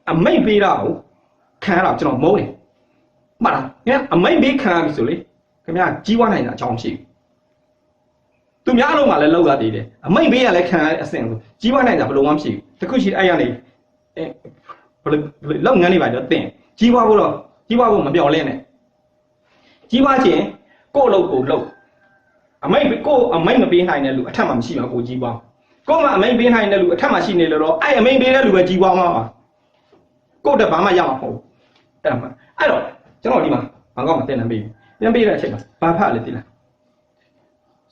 အမိတ်ပေးတာကိုခံရတာကျွန်တော်မုန်းတယ်မှတ်လားခင်ဗျာအမိတ်ပေးခံရပြီဆိုလေခင်ဗျာကြီးဝါနိုင်တာအကြောင်းရှိပြီသူများအလုံးမှာလည်းလောက်ရသေးတယ်အမိတ်ပေးရလည်းခံရတဲ့အဆင့်ကိုကြီးဝါနိုင်တာဘယ်လိုမှမရှိဘူးတခုရှိအဲ့ရနေဘယ်လောက်ငန်းနေပါတော့တင်ကြီးဝါဖို့မပြောင်းလဲနဲ့ကြီးဝါခြင်းကိုယ့်အလုပ်ကိုလုပ်အမိတ်မပေးနိုင်တဲ့လူအထက်မှာမရှိပါဘူးကိုကြီးဝါကိုယ်မှအမိတ်ပေးနိုင်တဲ့လူအထက်မှာရှိနေလို့တော့အဲ့အမိတ်ပေးတဲ့လူပဲကြီးဝါမှာပါကိုယ့်တက်ဘာမှရမှာမဟုတ်ဘူးအဲ့တော့ကျွန်တော်ဒီမှာဘာကောက်မှတင်နေပြီပြန်ပေးတဲ့အချိန်မှာဘာဖတ်လဲသိလား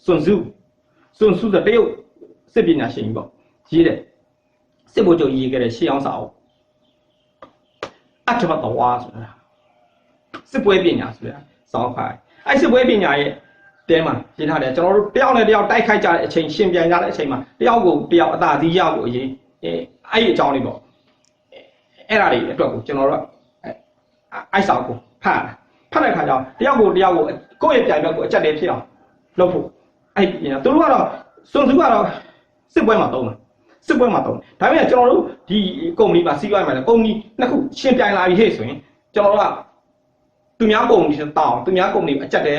စွန်စုဆိုတရုတ်စစ်ပညာရှင်ကြီးပေါ့ရေးတယ်စစ်ဘိုလ်ချုပ်ရေးခဲ့တဲ့ရှေးအောင်စာအုပ်အထမတော်ဝါဆိုတာစစ်ပွဲပညာဆိုတာစောင်းခိုင်းအဲ့စစ်ပွဲပညာရဲ့တဲမှာရေးထားတယ်ကျွန်တော်တို့တယောက်နဲ့တယောက်တိုက်ခိုက်ကြတဲ့အချိန်ရှင်ပြန်ကြတဲ့အချိန်မှာတယောက်ကိုတယောက်အသာစီးရဖို့အရေးအဲ့ဒီအကြောင်းလေးပေါ့အဲ့ဒါတွေအတွက်ကိုကျွန်တော်တို့အဲ့စာကိုဖတ်တဲ့ခါကျတော့တယောက်ကိုကိုယ့်ရဲ့ပြိုင်ဘက်ကိုအကြက်တည်းဖြစ်အောင်လုပ်ဖို့အဲ့ဒီသူတို့ကတော့စွန်စုကတော့စစ်ပွဲမှာသုံးတယ်ဒါပေမဲ့ကျွန်တော်တို့ဒီကုမ္ပဏီမှာစီးပွားရေးမှာလည်းကုမ္ပဏီနှစ်ခုရှင်ပြိုင်လာပြီဟဲ့ဆိုရင်ကျွန်တော်တို့ကသူများကုမ္ပဏီတောင်းသူများကုမ္ပဏီအကြက်တည်း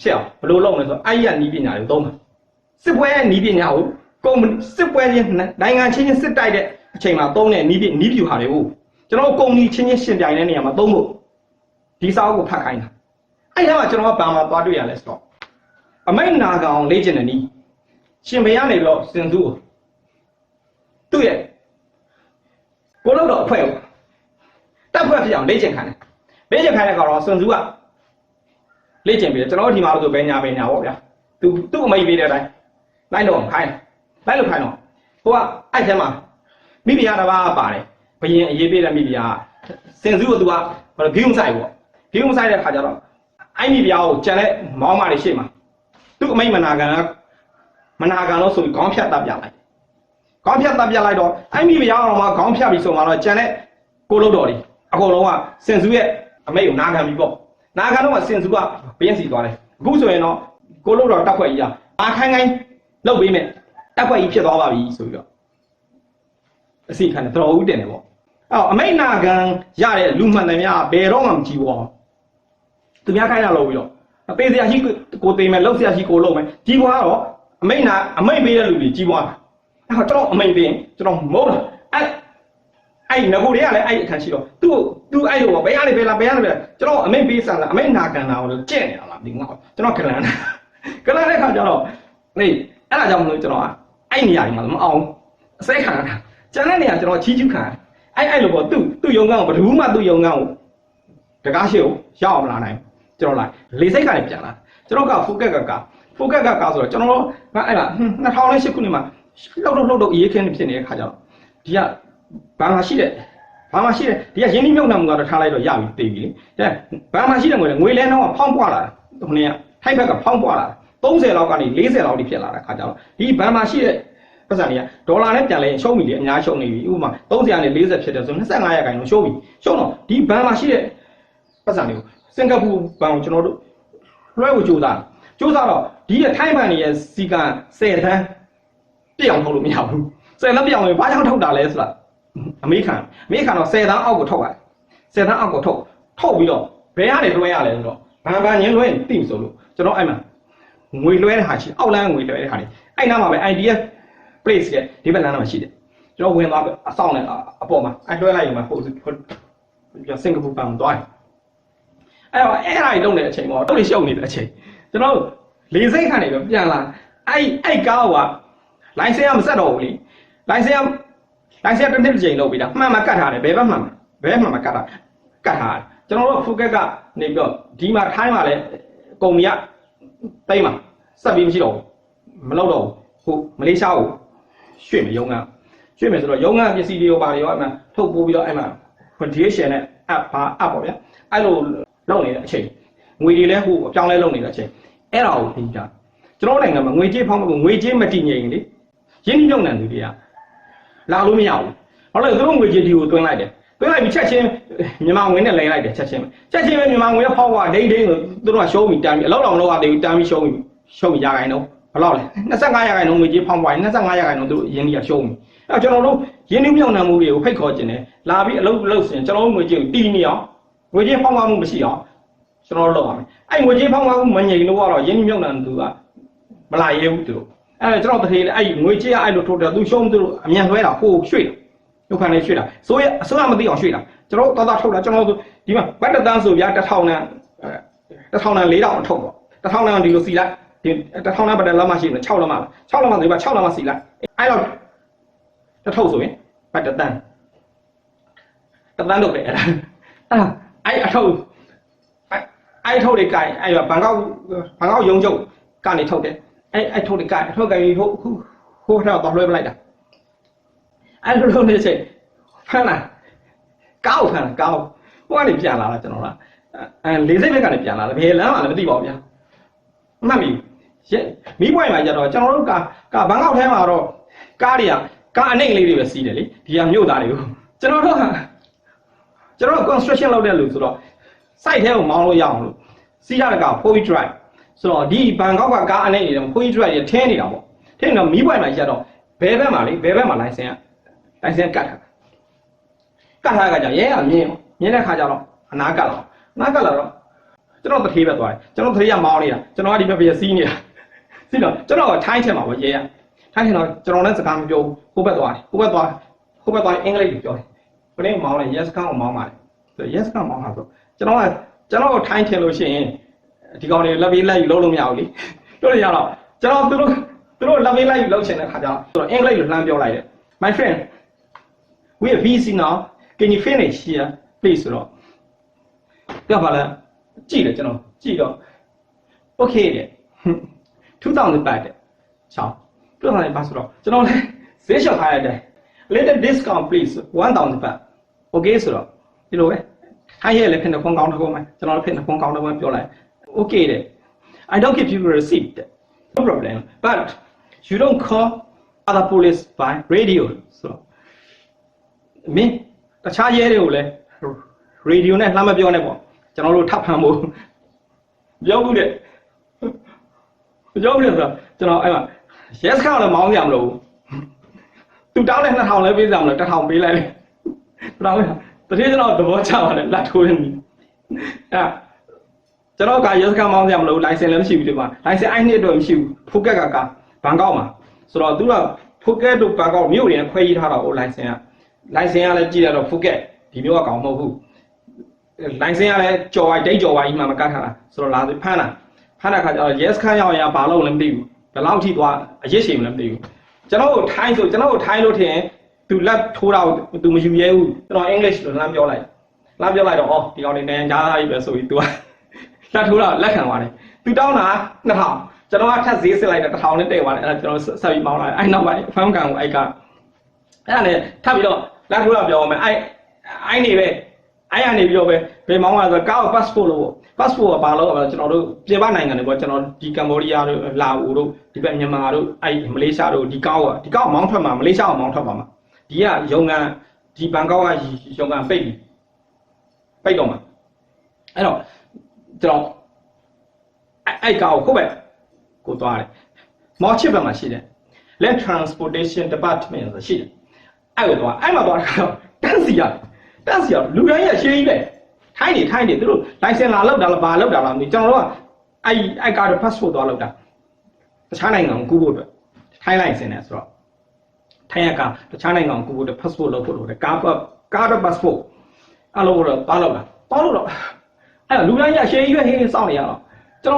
ဖြစ်အောင်ဘယ်လိုလုပ်မလဲဆိုတော့အဲ့ရနီးပညာတွေသုံးတယ်စစ်ပွဲရဲ့နီးပညာကိုကုမ္ပဏီစစ်ပွဲချင်းနိုင်ငံချင်းစစ်တိုက်တဲ့အချိန်မှာသုံးတဲ့နီးပြူဟာတွေကိုကျွန်တော်ကုမ္ပဏီချင်းရှင်ပြိုင်တဲ့နေရာမှာသုံးဖို့ဒီစာအုပ်ကိုဖတ်ခိုင်းတာအဲ့ဒီမှာကျွန်တော်ကဘာမှသွားတွေ့ရလဲဆိုတော့အမိတ်နာကောင်လေ့ကျင့်တဲ့နီးရှင်ဘယ်ကနေတော့စင်စုသူ့ရဲ့ကိုလို့တော့အဖွဲ့ကိုတပ်ဖွဲ့ဖြစ်အောင်လေ့ကျင့်ခိုင်းတယ်ကတော့စင်စုကလေ့ကျင့်ပြီးကျွန်တော်ဒီမှာလို့ဆိုဘယ်ညာပေါ့ဗျာသူ့အမိတ်ပေးတဲ့အတိုင်းလိုက်လို့ခိုင်းတော့ဟိုကအဲ့ထဲမှာမိဖုရားတစ်ပါးပါတယ်ဘယင်အရေးပေးတဲ့မိဖုရားစင်စုကသူကဂိမ်းဆိုင်ပေါ့ဂိမ်းဆိုင်တဲ့ခါကျတော့အဲ့မိဖုရားကိုကြံတဲ့မောင်းမတွေရှေ့မှာသူ့အမိတ်မနာကန်လို့ဆိုပြီးခေါင်းဖြတ်တပ်ပြလိုက်တော့အဲ့မိဖုရားတော်မှာခေါင်းဖြတ်ပြီးဆိုမှတော့ကြံတဲ့ကိုလို့တော်လေးအကုန်လုံးကစင်စုရဲ့အမိတ်ကိုနာခံပြီးပေါ့နာခံတော့စင်စုကဘယင်စီသွားတယ်အခုဆိုရင်တော့ကိုလို့တော်တက်ခွက်ကြီးအာခိုင်းလုတ်ပေးမယ်တက်ခွက်ကြီးဖြစ်သွားပါပြီဆိုပြီးတော့အစီခံတယ်တော်ဦးတင်တယ်ပေါ့အဲ့တော့အမိတ်နာခံရတဲ့လူမှန်တယ်များဘယ်တော့မှမကြည့်ဘူးသူများခိုင်းတာလို့ပြီးတော့အပေးစရာရှိကိုသိမယ်လှုပ်စရာရှိကိုလှုပ်မယ်ကြီးပွားတော့အမိတ်ပေးတဲ့လူတွေကြီးပွားအဲ့တော့ကျွန်တော်အမိတ်ပေးကျွန်တော်မုန်းတာအဲ့ငကိုတွေကလည်းအဲ့အခန်းရှိတော့သူအဲ့လိုဘယ်ရလဲကျွန်တော်အမိတ်ပေးဆန်လာအမိတ်နာခံတာကိုကြဲ့နေတာလားဒီငါကျွန်တော်ကလန်တဲ့ခါကျတော့နေအဲ့ဒါကြောင့်မလို့ကျွန်တော်အဲ့နေရာကြီးမှာမအောင်အစိတ်ခံတာကျန်တဲ့နေရာကျွန်တော်ချီးကျူးခံအဲ့လိုပေါ့သူ့ယုံကန်းကိုဘယ်သူမှသူ့ယုံကန်းကိုတကားရှိကိုရောက်အောင်မလာနိုင်ကျွန်တော်လိုက်လေစိတ်ကနေပြန်လာကျွန်တော်ကဖိုကက်ကဆိုတော့ကျွန်တော်အဲ့ဒါ2008ခုနှစ်မှာလှုပ်အေးခင်းဖြစ်နေတဲ့ခါကျတော့ဒီကဘာမှရှိတဲ့ဒီကရင်းနှီးမြှုပ်နှံမှုကတော့ထားလိုက်တော့ရပြီသိပြီလေဘာမှရှိတဲ့ငွေလဲနှောင်းကဖောင်းပွားလာတာဟိုနေ့ကထိုက်ဘက်ကဖောင်းပွားလာ30လောက်ကနေ40လောက်ထိဖြစ်လာတဲ့ခါကျတော့ဒီဘာမှရှိတဲ့ပတ်စံတွေကဒေါ်လာနဲ့ပြန်လဲရှုံးပြီလေအများရှုံးနေပြီဥပမာ30ကနေ40ဖြစ်တယ်ဆို25ရာခိုင်နှုန်းရှုံးပြီရှုံးတော့ဒီဘာမှရှိတဲ့ပတ်စံတွေကိုစင်ကာပူဘဏ်ကိုကျွန်တော်တို့လွှဲဖို့ကြိုးစားတော့ဒီရဲ့ထိုင်းဘဏ်ရဲ့စီကံ10တန်းပြည့်အောင်ထုတ်လို့မရဘူး10တန်းပြည့်အောင်ဘာကြောင့်ထုတ်တာလဲဆိုတာအမေခံတော့10တန်းအောက်ကိုထုတ်ရတယ်10တန်းအောက်ကိုထုတ်ပြီးတော့ဘယ်ကနေလွှဲရလဲဆိုတော့ဘဏ်ညင်းလွှဲရင်တိဆိုလို့ကျွန်တော်အဲ့မှာငွေလွှဲတဲ့ဟာရှိအောက်လမ်းငွေလွှဲတဲ့ဟာတွေအဲ့နားမှာပဲ IDF place ရဲ့ဒီဘက်လမ်းမှာရှိတယ်ကျွန်တော်ဝင်သွားအဆောင်နဲ့အပေါ်မှာအဲ့လွှဲလိုက်ရင်မှဟိုစင်ကာပူဘဏ်သွားတယ်အဲ့တော့အဲ့ဒါကြီးလုံးနေတဲ့အချိန်ပေါ့တုတ်လေးရှုပ်နေတဲ့အချိန်ကျွန်တော်လေစိတ်ခံနေတော့ပြန်လာအဲ့ကားကလိုင်စင်ကမဆက်တော့ဘူးလေလိုင်စင်တစ်နှစ်တစ်ချိန်လုပ်ပြီးတာမှန်မှကတ်ထားတယ်ဘယ်မှန်မှကတ်ထားကျွန်တော်တို့ဖူကက်ကနေပြီးတော့ဒီမှာထိုင်းမှာလဲကုမ္ပဏီကတိတ်မှာဆက်ပြီးမရှိတော့ဘူးမလုပ်တော့ဘူးဟိုမလေးရှားကိုရွှေ့မယ်ရုံးကဆိုတော့ရုံးကပစ္စည်းတွေရောပါတွေရောအဲ့မှာထုတ်ပိုးပြီးတော့အဲ့မှာ condition နဲ့ app ပေါ့ဗျာအဲ့လိုလုပ်နေတဲ့အချိန်ငွေတွေလည်းဟိုအပြောင်းလဲလုပ်နေတဲ့အချိန်အဲ့ဒါကိုသိကြကျွန်တော်နိုင်ငံမှာငွေကြေးဖောင်းဖို့ငွေကြေးမတည်ငြိမ်လေရင်းနှီးမြှုပ်နှံသူတွေကလာလို့မရဘူးဟုတ်လားသူတို့ငွေကြေးဒီကိုသွင်းလိုက်ပြီးချက်ချင်းမြန်မာငွေနဲ့လိမ်လိုက်တယ်ချက်ချင်းပဲမြန်မာငွေနဲ့ဖောက်သွားဒိန်းသူတို့ကရှုံးပြီးတမ်းပြီးအလောက်တော်မလို့ကတည်းကတမ်းပြီးရှုံးပြီးရခိုင်တော့ဘယ်လောက်လဲ25ရာခိုင်နှုန်းငွေကြေးဖောင်းသွားရင်25ရာခိုင်နှုန်းသူတို့ရင်းနှီးရရှုံးပြီအဲ့တော့ကျွန်တော်တို့ ရင်းနှီးမြှုပ်နှံမှုတွေကိုဖိတ်ခေါ်ခြင်းနဲ့လာပြီးအလုပ်လုပ်စင်ကျွန်တော်တို့ငွေကြေးကိုတီးနေအောင်ငွေကြေးဖောင်းပွားမှုမရှိအောင်ကျွန်တော်တို့လုပ်ရမယ်အဲ့ငွေကြေးဖောင်းပွားမှုမငြိမ်လို့ကတော့ရင်းနှီးမြှုပ်နှံသူကမလာရဲဘူးသူတို့အဲ့ကျွန်တော်တထေးအဲ့ငွေကြေးအဲ့လိုထိုးတယ်သူရှုံးသူတို့အမြန်လွှဲတာဟိုရွှေ့ဒုက္ခနဲ့ရွှေ့တာဆိုရအစိုးရမသိအောင်ရွှေ့တာကျွန်တော်တို့တော်ထုတ်တာကျွန်တော်တို့ဒီမှာဘတ်တန်းဆိုပြ1000နဲ့4000အထုတ်ပေါ့1000ဒီလိုစီလိုက်ဒီ1000ဘတ်တန်းလောက်မှရှိတယ်6လောက်မှ6လောက်မှဒီမှာ6လောက်မှစီလိုက်အဲ့တော့တထုတ်ဆိုရင်ဘတ်တန်းလုပ်တယ်အဲ့အထုတ်အဲ့ထုတ်တွေကအဲ့ဘန်ကောက်ရုံးချုပ်ကနေထုတ်တယ်အဲ့ထုတ်တွေကထုတ်ကြပြီးဟိုတော့လွှဲပလိုက်တာအဲ့လိုနေချက်ဖမ်းလာကောက်ဖမ်းကောက်ဟိုကနေပြန်လာတာကျွန်တော်က40ဘက်ကနေပြန်လာတယ်ဘယ်လမ်းမှလည်းမသိပါဘူးဗျာမှတ်ပြီမိပွိုင်းမှာကျတော့ကျွန်တော်တို့ကဘန်ကောက်ထဲမှာတော့ကားအနှိမ့်လေးတွေပဲစီးတယ်လေဒီကမြို့သားတွေကိုကျွန်တော်တို့ construction လုပ်တဲ့လူဆိုတော့ site ထဲကိုမောင်းလို့ရအောင်လို့စီးရတဲ့က 4-wheel drive ဆိုတော့ဒီဘန်ကောက်ကကားအနှိမ့်နေတယ် 4-wheel drive တွေထင်းနေတာပေါ့ထင်းတော့မိပွိုင်းမှာကျတော့ဘယ်ဘက်မှာလိုင်စင်ကတ်ထားကကြရဲကမြင်းတဲ့ခါကျတော့အနာကတ်လာတော့ကျွန်တော်တထေးပဲသွားတယ်ကျွန်တော်တထေးကမောင်းနေတာကျွန်တော်ကဒီဘက်ပြစီးနေတာစီးတော့ကျွန်တော်ထိုင်းချက်မှာပေါ့ရဲရထိုင်းချက်တော့ကျွန်တော်လည်းစကားမပြောဘူးဟိုဘက်သွားအင်္ဂလိပ်လိုပြောတယ်ဘယ်နဲ့မောင်းလဲ yes ကောင်မောင်းပါတယ်ဆို yes ကောင်မောင်းတာဆိုကျွန်တော်ထိုင်းချက်လို့ရှိရင်ဒီကောင်တွေလက်ပေးလိုက်ယူလို့မရဘူးလေတို့ရတော့ကျွန်တော်သူတို့လက်ပေးလိုက်ယူလုပ်ချင်တဲ့ခါကျတော့အင်္ဂလိပ်လိုလှမ်းပြောလိုက်တယ် my friend we are busy now can you finish here please ဆိုတော့ပြောပါလားကြည့်တယ်ကျွန်တော်ကြည့်တော့ okay တဲ့2000 baht တဲ့ချောင်း2000 baht ဆိုတော့ကျွန်တော်လည်းဈေးလျှော့ထားရတဲ့ little discount please 1000 baht okay ဆိုတော့ဒီလိုပဲထိုင်းရဲလည်းဖြစ်နေဖုန်းကောင်းတစ်ခုမှကျွန်တော်လည်းဖြစ်နေဖုန်းကောင်းတစ်ခုမှပြောလိုက် okay တဲ့ I don't give you a receipt no problem but you don't call other police by radio ဆိုတော့မင်းတခြားရဲတွေကိုလည်း radio နဲ့လှမ်းမပြောနဲ့ပေါ့ကျွန်တော်တို့ထပ်ဖမ်းဖို့ပြောဘူးတဲ့ပြောဘူးဆိုတော့ကျွန်တော်အဲ့မှာ yes ခါလည်းမောင်းကြမလို့သူတောင်းတဲ့2000လည်းပေးကြမလို့1000ပေးလိုက်တယ်တောင်းတတိယကျွန်တော်သဘောကျပါတယ်လက်ထိုးနေပြီအဲ့ကျွန်တော်က yes ခါမောင်းကြမလို့ license လည်းမရှိဘူးဒီမှာ license အဲ့နှစ်တော့မရှိဘူးဖူကက်ကဘန်ကောက်မှာဆိုတော့သူကဖူကက်တို့ဘန်ကောက်မြို့တွေနဲ့ခွဲရေးထားတာဟို license ကလည်းကြည့်ရတော့ဖူကက်ဒီမျိုးကကောင်မဟုတ်ဘူးလိုင်စင်ကလည်းကြော်ဝိုင်းဒိတ်ကြော်ဝိုင်းကြီးမှမကတ်ထားတာဆိုတော့လာပြီးဖမ်းတာခါကျတော့ yes ခန်းရောက်ရင်ဘာလို့လဲမသိဘူးဘယ်လောက်ထိသွားအရစ်ချိန်မလဲမသိဘူးကျွန်တော်ကိုထိုင်းလို့ထင်သူလက်ထိုးတာကိုသူမယူရဲဘူးကျွန်တော် English လို့လှမ်းပြောလိုက်တော့အော်ဒီကောင်နေနိုင်ငံသားကြီးပဲဆိုပြီး तू လက်ထိုးတာလက်ခံသွားတယ်သူတောင်းတာ2000ကျွန်တော်ကထပ်ဈေးစစ်လိုက်တော့1000နဲ့တည့်သွားတယ်အဲ့ဒါကျွန်တော်ဆက်ပြီးမောင်းလာတယ်အဲ့နောက်ပိုင်းဖမ်းကန်ကိုအဲ့ကအဲ့ဒါနဲ့ထပ်ပြီးတော့လက်ထိုးတာပြောအောင်မယ်အဲ့နေပဲအဲ့ရနေပြီးတော့ပဲဘယ်မောင်းလာဆိုကား passport လို့ passport ကဘာလို့ကျွန်တော်တို့ပြင်ပနိုင်ငံတွေပေါ့ကျွန်တော်ဒီကမ္ဘောဒီးယားတို့လာအိုတို့ဒီဘက်မြန်မာတို့အဲ့မလေးရှားတို့ဒီကားမောင်းထွက်မှာမလေးရှားကိုမောင်းထွက်ပါမှာဒီကရုံကန်ဒီဘန်ကောက်ကရုံကန်ပိတ်တော့မှာအဲ့တော့ကျွန်တော်အဲ့ကားကိုဘက်ကိုသွားတယ်မော်ချစ်ဘက်မှာရှိတယ် Land Transportation Department ဆိုရှိတယ်အဲ့ကိုသွားအဲ့မှာသွားတော့တန်းစီရလူတိုင်းရရှင်းကြီးပဲထိုင်းနေသူတို့ license လာလောက်တာလားဘာလောက်တာလားမသိကျွန်တော်တို့ကအဲ့ကားတော့ passport သွားလောက်တာတခြားနိုင်ငံကိုကူးဖို့အတွက်ထိုင်း license နဲ့ဆိုတော့ထိုင်းကတခြားနိုင်ငံကိုကူးဖို့အတွက် passport လောက်ဖို့လိုတယ်ကားတော့ passport အဲ့လိုတော့သွားလောက်တာအဲ့လူတိုင်းရရှင်းကြီးပဲဟင်းစောင့်နေရတော့ကျွန်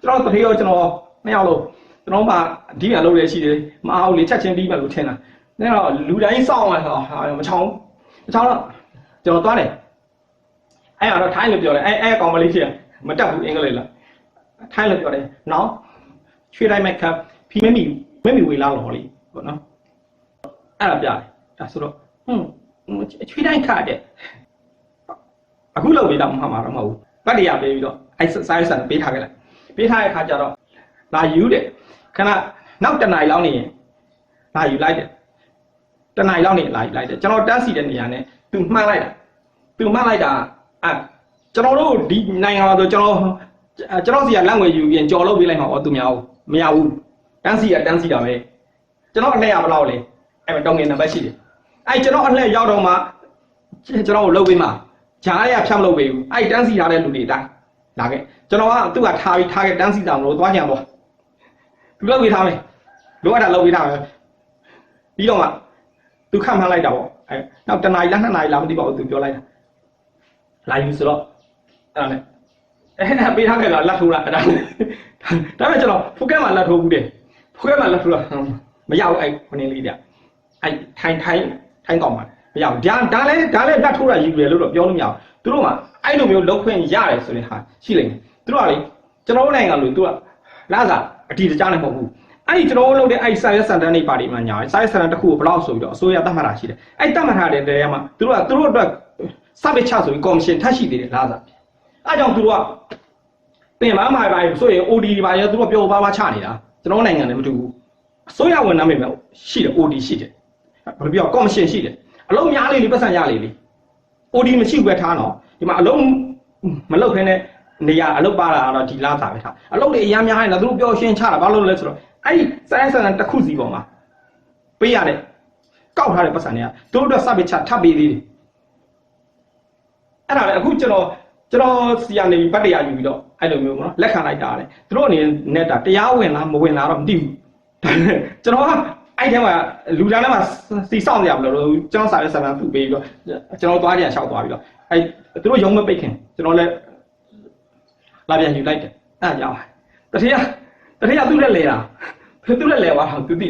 တော်တတိယကျွန်တော်နှစ်ယောက်လို့ကျွန်တော်မှဒီကလုပ်ရရှိတယ်မအောင်လေချက်ချင်းပြီးမှလို့ထင်တာအဲ့တော့လူတိုင်းစောင့်ရတော့မချောင်းတော့ကျွန်တော်သွားတယ်အဲ့တော့ထိုင်းလို့ပြောတယ်အဲ့ကောင်မလေးဖြစ်မတက်ဘူးအင်္ဂလိပ်လားထိုင်းလို့ပြောတယ်နော်ချွေးတိုင်းမဲ့ခပ်ဖီမမီဝေလာလော်လီပေါ့နော်အဲ့ဒါပြတယ်ဒါဆိုတော့ချွေးတိုင်းခါတဲ့အခုလောက်ပေးတော့မှမှာတော့မဟုတ်ဘူးပတ်တရပေးပြီးတော့အဲ့ဆိုင်ဆန်ပေးထားခဲ့လိုက်ပေးထားတဲ့ခါကျတော့လာယူတယ်ခဏနောက်တနင်္လာလောက်နေရင်လာယူလိုက်တယ်တနင်္လာလောက်နေလာယူလိုက်တယ်ကျွန်တော်တန်းစီတဲ့နေရာနဲ့သူမှန်းလိုက်တာကျွန်တော်တို့ဒီနိုင်ငံမှာဆိုကျွန်တော်စီကလက်ငွေယူရင်ကြော်လို့ပေးလိုက်မှာဟောသူများမရဘူးတန်းစီတာပဲကျွန်တော်အနဲ့ရဘလောက်လဲအဲ့မှာတောင်းငင်နံပါတ်ရှိတယ် အဲ့ကျွန်တော်အလှည့်ရောက်တော့မှကျွန်တော်ကိုလှုပ်ပေးမှာဂျားရဖြတ်မလုပ်ပေးဘူးအဲ့တန်းစီထားတဲ့လူတွေတိုင်းလာခဲ့ကျွန်တော်ကသူ့ကထားပြီးထားခဲ့တန်းစီတာမလို့သွားကြံတော့သူလှုပ်ပေးထားမယ်လိုအပ်တာလှုပ်ပေးထားမယ်ပြီးတော့မှသူခန့်မှန်းလိုက်တာပေါ့အဲ့နောက်တနားရီလား2နာရီလားမသိပါဘူးသူပြောလိုက်တာလာယူဆိုတော့အဲ့ဒါနဲ့အဲ့ပေးထားခဲ့တာလက်ထိုးတာအဲ့ဒါမဲ့ကျွန်တော်ဖိုကက်မှာလက်ထိုးဘူးတယ်ဖိုကက်မှာလက်ထိုးတာမရဘူးအဲ့ခொနင်းလေးတည်းအဲ့ထိုင်းကောက်မှာမရဘူးဒါလည်းလက်ထိုးတာယူတယ်လို့တော့ပြောလို့မရဘူးသူတို့ကအဲ့လိုမျိုးလောက်ခွင့်ရတယ်ဆိုတဲ့ဟာရှိလိမ့်မယ်သူတို့ကလေကျွန်တော်တို့နိုင်ငံလို့သူကလာစားအတီတကြားနဲ့မဟုတ်ဘူးအဲ့ဒီကျွန်တော်တို့လုပ်တဲ့အဲ့စာရွက်စာတမ်းတွေပါတီမှာညာစာရွက်စာတမ်းတစ်ခုကိုဘယ်လောက်ဆိုပြီးတော့အစိုးရတတ်မှတ်တာရှိတယ်အဲ့တတ်မှတ်ထားတဲ့တဲမှာသူတို့အတွက်စပစ်ချဆိုပြီးကော်မရှင်ထပ်ရှိသေးတယ်လာစားအဲ့ကြောင့်သူတို့ကပြင်မမှာပါဆိုရင် OD ပါရသူတို့ပြောပါချနေတာကျွန်တော်နိုင်ငံလည်းမတူဘူးအစိုးရဝန်ထမ်းတွေပဲရှိတယ် OD ရှိတယ်ဘယ်လိုပြောကော်မရှင်ရှိတယ်အလုံးများလေးပတ်စံရလေး OD မရှိဘူးပဲထားတော့ဒီမှာအလုံးမလုတ်ခင်းတဲ့နေရာအလုတ်ပါတာတော့ဒီလားစာပဲထားအလုတ်တွေအများများနေတာသူတို့ပြောရှင်းချတာဘာလို့လဲဆိုတော့အဲ့ဒီစိုင်းဆန်တစ်ခုစီပေါ်မှာပေးရတဲ့ကောက်ထားတဲ့ပတ်စံတွေကသူတို့အတွက်စပစ်ချထပ်ပေးသေးတယ်အဲ့ဒါလေအခုကျွန်တော်စီရနေဘတ်တရားယူပြီးတော့အဲ့လိုမျိုးပေါ့နော်လက်ခံလိုက်တာလေသူတို့အနေနဲ့တရားဝင်လားမဝင်လားတော့မသိဘူးဒါပေမဲ့ကျွန်တော်ကအဲ့ထဲမှာလူတန်းထဲမှာစီစောင့်ကြရမလို့ကျွန်တော်စာရေးစာတမ်းသူ့ပေးပြီးတော့ကျွန်တော်သွားကြရရှောက်သွားပြီးတော့အဲ့သူတို့ရုံးမပိတ်ခင်ကျွန်တော်လည်းလာပြန်ယူလိုက်တယ်အဲ့ဒါကြောင့်တတိယသူ့လက်လဲတာသူ့လက်လဲသွားတာသူသိ